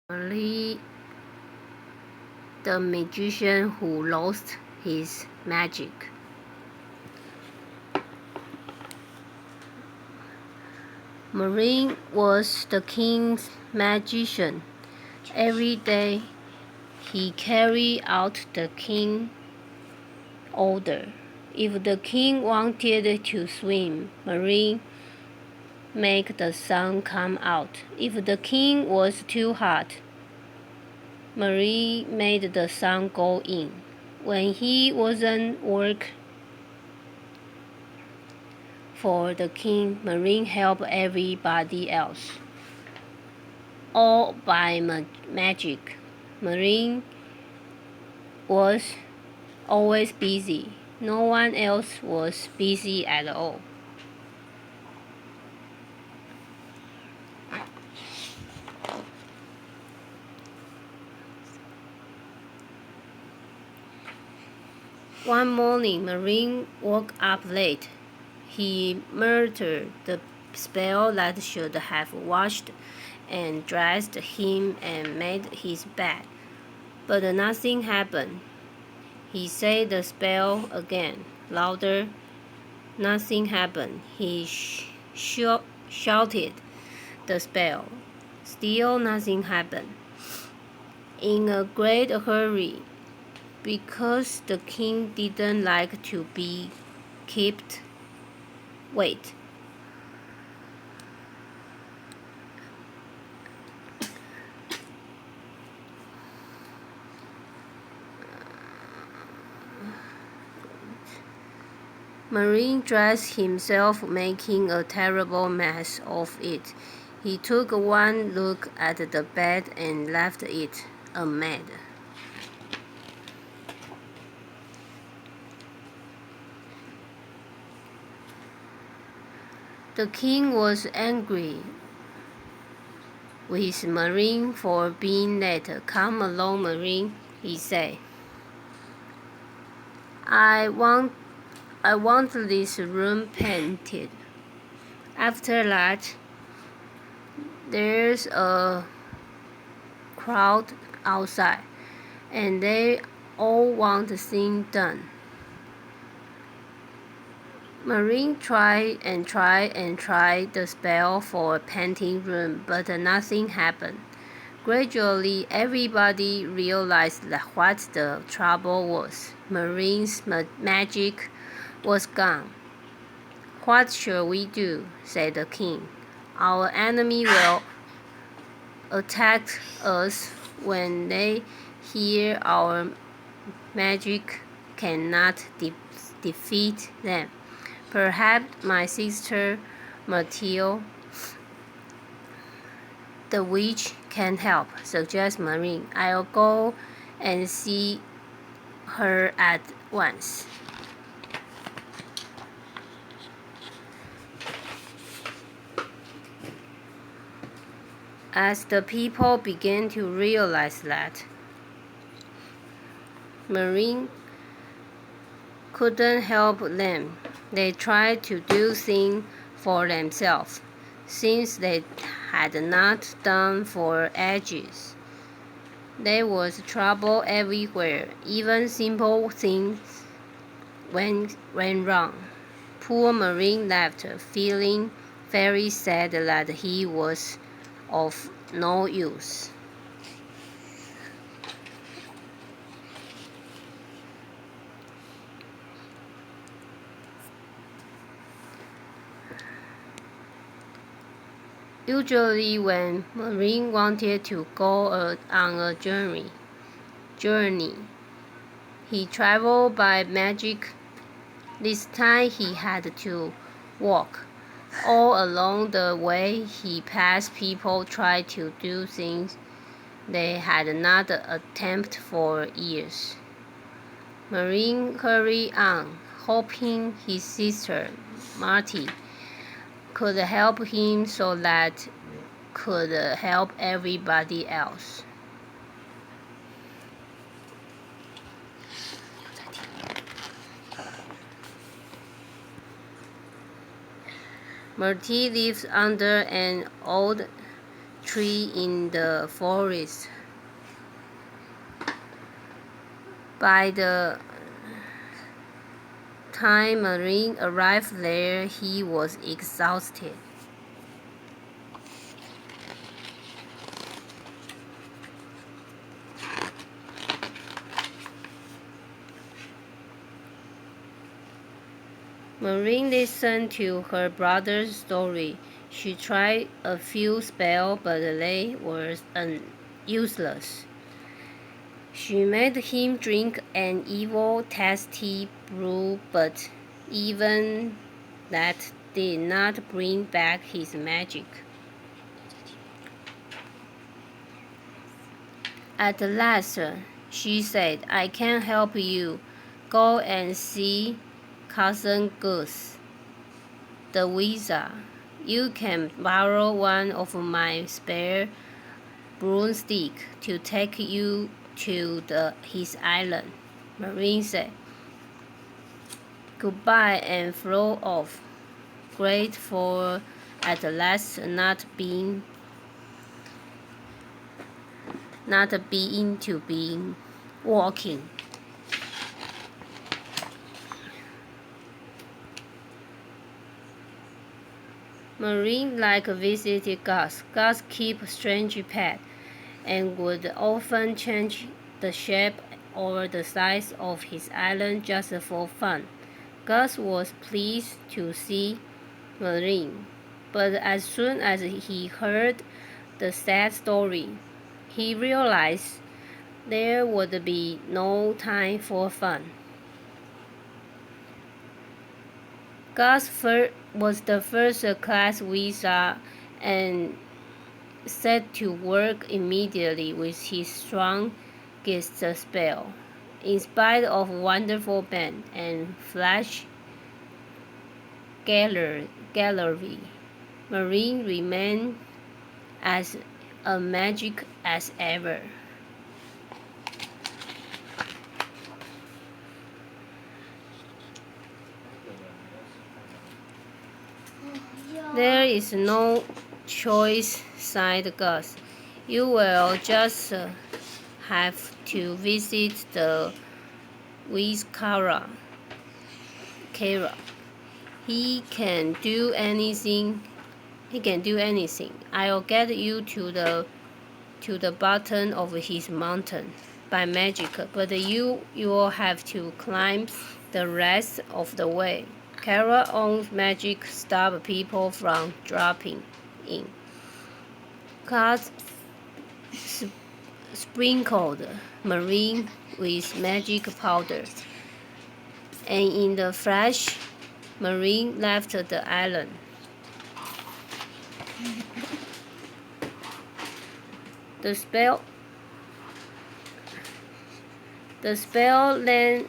Merlin, the magician who lost his magic. Merlin was the king's magician. Every day he carried out the king's order. If the king wanted to swim, Merlin made the sun come out. If the king was too hot, Merlin made the sun go in. When he wasn't work for the king, Merlin helped everybody else. All by magic. Merlin was always busy. No one else was busy at all. One morning, Merlin woke up late. He muttered the spell that should have washed and dressed him and made his bed. But nothing happened. He said the spell again, louder. Nothing happened. He shouted the spell. Still nothing happened. In a great hurry, because the king didn't like to be kept wait. Merlin dressed himself, making a terrible mess of it. He took one look at the bed and left it unmade. The king was angry with Merlin for being late. "Come along, Merlin," he said. I want this room painted. After that, there's a crowd outside, and they all want the thing done. Merlin tried the spell for a painting room, but nothing happened. Gradually, everybody realized what the trouble was. Merlin's magic was gone. "What shall we do?" said the king. "Our enemy will attack us when they hear our magic cannot defeat them. Perhaps my sister Mathilde, the witch, can help," suggested Merlin. "I'll go and see her at once." As the people began to realize that Merlin couldn't help them, they tried to do things for themselves, since they had not done for ages. There was trouble everywhere. Even simple things went wrong. Poor Merlin left, feeling very sad that he was of no use. Usually when Merlin wanted to go on a journey, he traveled by magic. This time he had to walk. All along the way, he passed people trying to do things they had not attempted for years. Merlin hurried on, hoping his sister, Marty, could help him so that could help everybody else. Marty lives under an old tree in the forest. By the time Marine arrived there, he was exhausted. Marine listened to her brother's story. She tried a few spells, but they were useless. She made him drink an evil, tasty brew, but even that did not bring back his magic. At last, she said, I can help you. Go and see Cousin Goose, the wizard. You can borrow one of my spare broomsticks to take you to his island. Marine said, Goodbye and flew off, grateful at last not being to be walking. Marine like visited Gus. Gus kept strange pets and would often change the shape or the size of his island just for fun. Gus was pleased to see Marine, but as soon as he heard the sad story, he realized there would be no time for fun. Gus was the first-class wizard and set to work immediately with his strongest spell. In spite of wonderful band and flash gallery, Marine remained as a magic as ever. There is no choice, sighed Gus. You will just have to visit the Kara. He can do anything. I'll get you to the bottom of his mountain by magic, but you will have to climb the rest of the way. Kara's own magic stops people from dropping in. Gus sprinkled Marine with magic powder, and in the flash, Marine left the island. The spell landed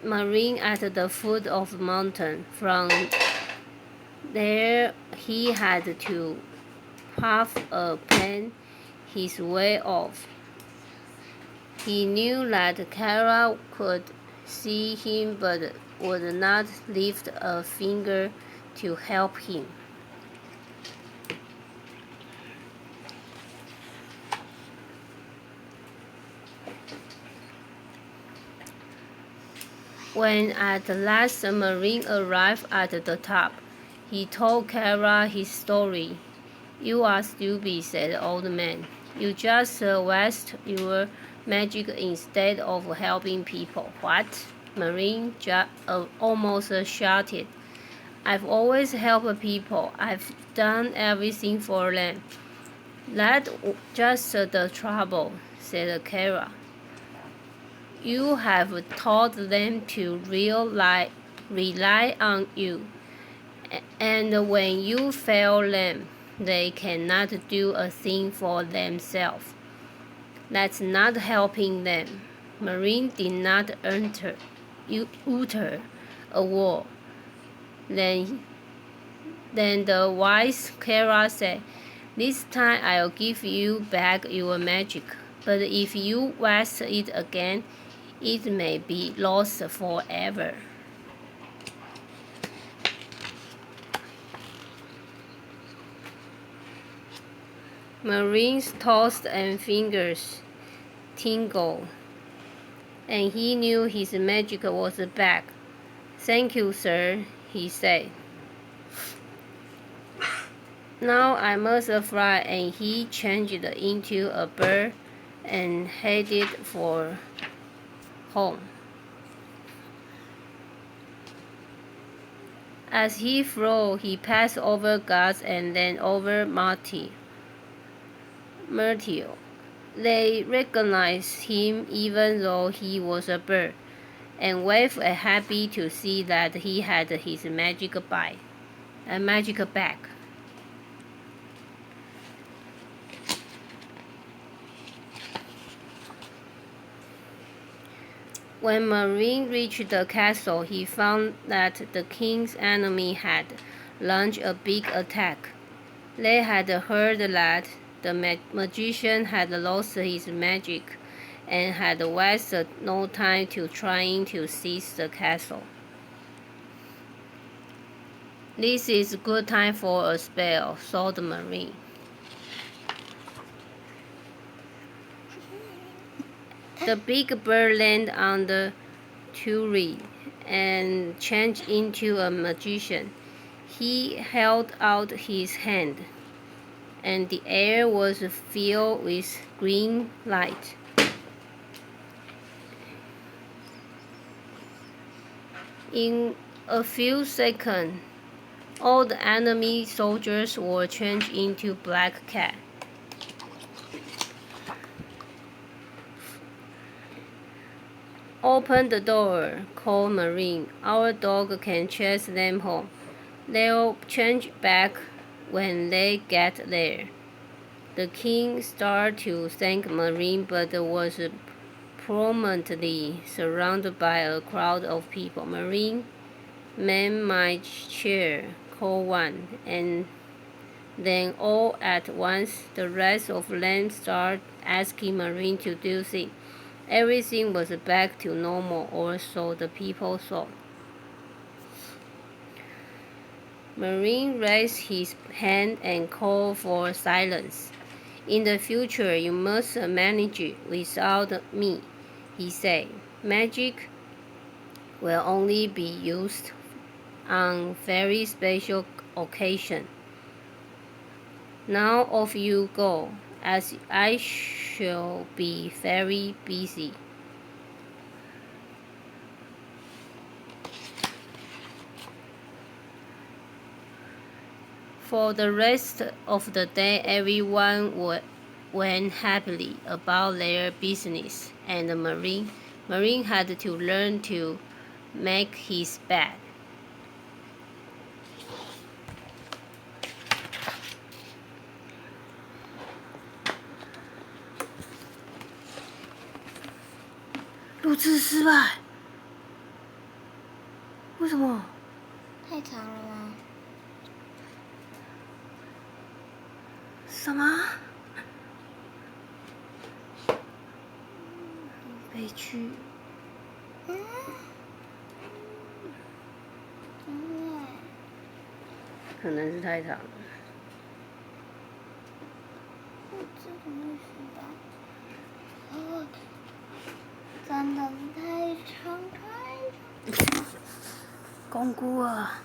Marine at the foot of the mountain. From there, he had to puff a plan his way off. He knew that Kara could see him but would not lift a finger to help him. When at last Marine arrived at the top, he told Kara his story. You are stupid, said the old man. You just waste your magic instead of helping people. What? Marine almost shouted. I've always helped people. I've done everything for them. That's just the trouble, said Kara. You have taught them to rely on you, and when you fail them, they cannot do a thing for themselves. That's not helping them. Marine did not utter a word. Then the wise Kara said, This time I'll give you back your magic, but if you waste it again, it may be lost forever. Marine's toes and fingers tingled, and he knew his magic was back. "Thank you, sir," he said. "Now I must fly," and he changed into a bird and headed for home. As he flew, he passed over gods and then over Myrtle. They recognized him even though he was a bird, and waved happy to see that he had his magic bag. When Marine reached the castle, he found that the king's enemy had launched a big attack. They had heard that the magician had lost his magic and had wasted no time trying to seize the castle. "This is a good time for a spell," thought the Marine. The big bird landed on the tree and changed into a magician. He held out his hand, and the air was filled with green light. In a few seconds, all the enemy soldiers were changed into black cats. "Open the door," called Marine. "Our dog can chase them home. They'll change back when they get there." The king started to thank Marine, but was promptly surrounded by a crowd of people. "Marine, man my chair," called one, and then all at once the rest of them started asking Marine to do things. Everything was back to normal, or so the people thought. Marine raised his hand and called for silence. "In the future, you must manage it without me," he said. "Magic will only be used on very special occasions. Now off you go, as I shall be very busy." For the rest of the day, everyone went happily about their business, and Marine had to learn to make his bed.录制失败，为什么？太长了吗？什么？悲剧。可能是太长了。这怎么是吧？哦，真的是太长太长。公姑啊。